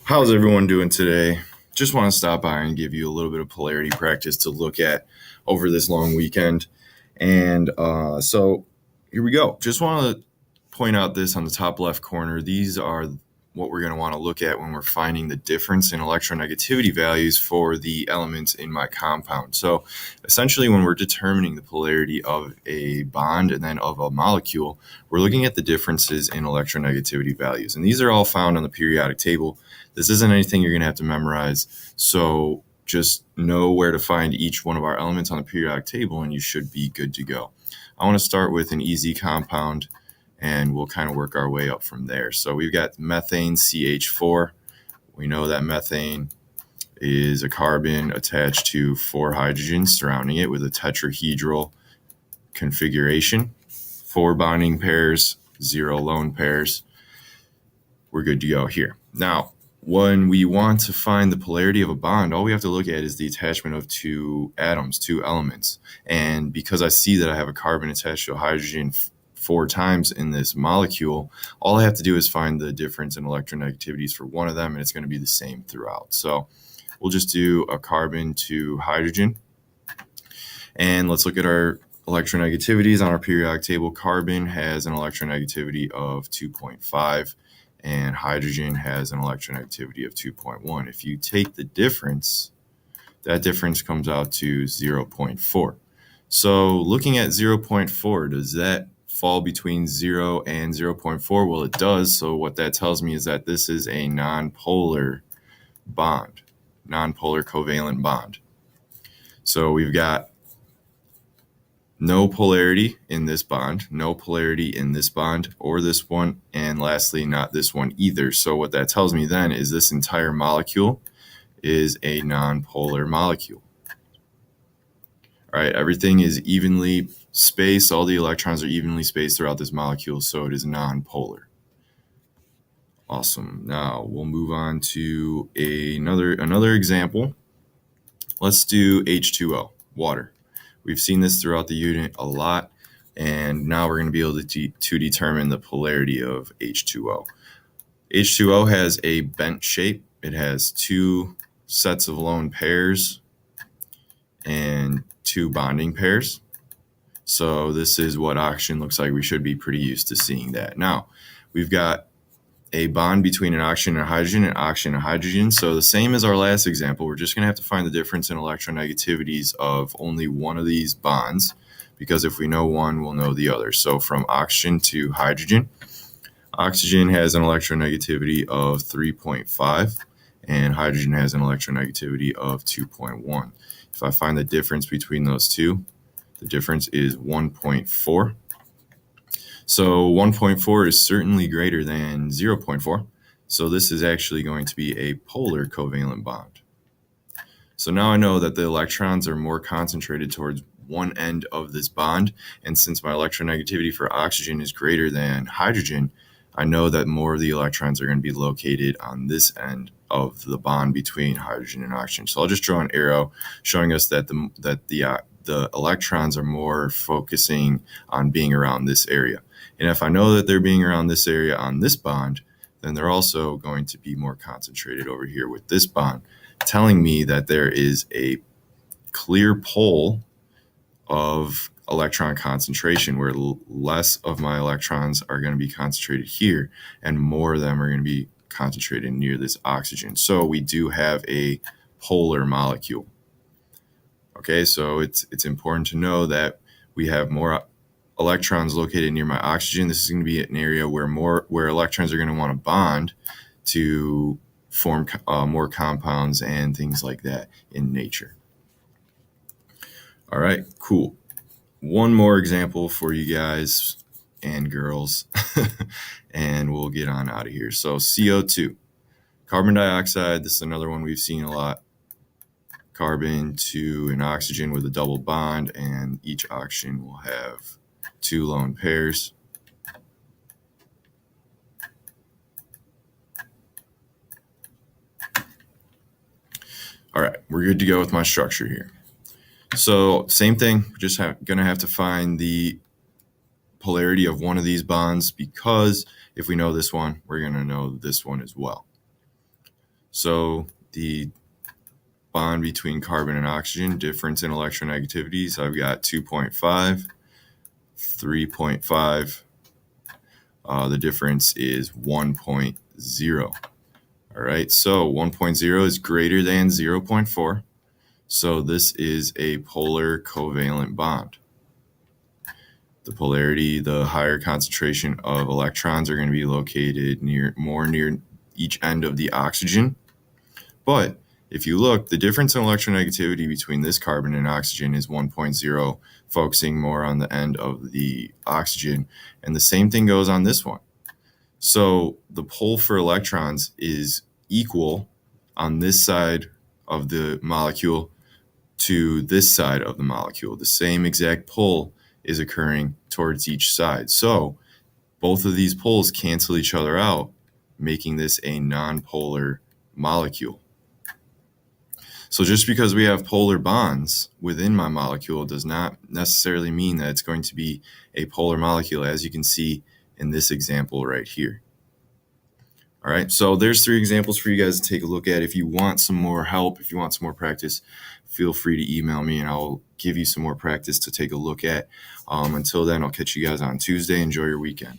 How's everyone doing today? Just want to stop by and give you a little bit of polarity practice to look at over this long weekend. And here we go. Just want to point out this on the top left corner. These are what we're going to want to look at when we're finding the difference in electronegativity values for the elements in my compound. So essentially, when we're determining the polarity of a bond and then of a molecule, we're looking at the differences in electronegativity values. And these are all found on the periodic table. This isn't anything you're going to have to memorize. So just know where to find each one of our elements on the periodic table and you should be good to go. I want to start with an easy compound and we'll kind of work our way up from there. So we've got methane CH4. We know that methane is a carbon attached to 4 hydrogens surrounding it with a tetrahedral configuration. 4 bonding pairs, 0 lone pairs. We're good to go here. Now, when we want to find the polarity of a bond, all we have to look at is the attachment of 2 atoms, 2 elements. And because I see that I have a carbon attached to a hydrogen 4 times in this molecule, all I have to do is find the difference in electronegativities for one of them, and it's going to be the same throughout. So we'll just do a carbon to hydrogen. And let's look at our electronegativities on our periodic table. Carbon has an electronegativity of 2.5. And hydrogen has an electronegativity of 2.1. If you take the difference, that difference comes out to 0.4. So looking at 0.4, does that fall between 0 and 0.4? Well, it does. So what that tells me is that this is a nonpolar bond, nonpolar covalent bond. So we've got no polarity in this bond, no polarity in this bond or this one, and lastly, not this one either. So what that tells me then is this entire molecule is a nonpolar molecule. All right, everything is evenly spaced. All the electrons are evenly spaced throughout this molecule, so it is nonpolar. Awesome. Now we'll move on to another example. Let's do H2O, water. We've seen this throughout the unit a lot, and now we're going to be able to determine the polarity of H2O. H2O has a bent shape. It has 2 sets of lone pairs and 2 bonding pairs. So this is what oxygen looks like. We should be pretty used to seeing that. Now, we've got a bond between an oxygen and a hydrogen, and oxygen and hydrogen. So the same as our last example, we're just going to have to find the difference in electronegativities of only one of these bonds, because if we know one, we'll know the other. So from oxygen to hydrogen, oxygen has an electronegativity of 3.5, and hydrogen has an electronegativity of 2.1. If I find the difference between those two, the difference is 1.4. So 1.4 is certainly greater than 0.4. So this is actually going to be a polar covalent bond. So now I know that the electrons are more concentrated towards one end of this bond. And since my electronegativity for oxygen is greater than hydrogen, I know that more of the electrons are going to be located on this end of the bond between hydrogen and oxygen. So I'll just draw an arrow showing us that the electrons are more focusing on being around this area. And if I know that they're being around this area on this bond, then they're also going to be more concentrated over here with this bond, telling me that there is a clear pole of electron concentration where less of my electrons are going to be concentrated here and more of them are going to be concentrated near this oxygen. So we do have a polar molecule. Okay, so it's important to know that we have more electrons located near my oxygen. This is going to be an area where electrons are going to want to bond to form more compounds and things like that in nature. All right, cool. One more example for you guys and girls, and we'll get on out of here. So CO2, carbon dioxide. This is another one we've seen a lot. Carbon to an oxygen with a double bond, and each oxygen will have 2 lone pairs. All right, we're good to go with my structure here. So same thing, we're just going to have to find the polarity of one of these bonds, because if we know this one, we're going to know this one as well. So the bond between carbon and oxygen, difference in electronegativities, I've got 2.5, 3.5. The difference is 1.0. All right, so 1.0 is greater than 0.4. So this is a polar covalent bond. The polarity, the higher concentration of electrons are going to be located more near each end of the oxygen. But if you look, the difference in electronegativity between this carbon and oxygen is 1.0, focusing more on the end of the oxygen. And the same thing goes on this one. So the pull for electrons is equal on this side of the molecule to this side of the molecule. The same exact pull is occurring towards each side. So both of these pulls cancel each other out, making this a nonpolar molecule. So just because we have polar bonds within my molecule does not necessarily mean that it's going to be a polar molecule, as you can see in this example right here. All right, so there's 3 examples for you guys to take a look at. If you want some more help, if you want some more practice, feel free to email me and I'll give you some more practice to take a look at. Until then, I'll catch you guys on Tuesday. Enjoy your weekend.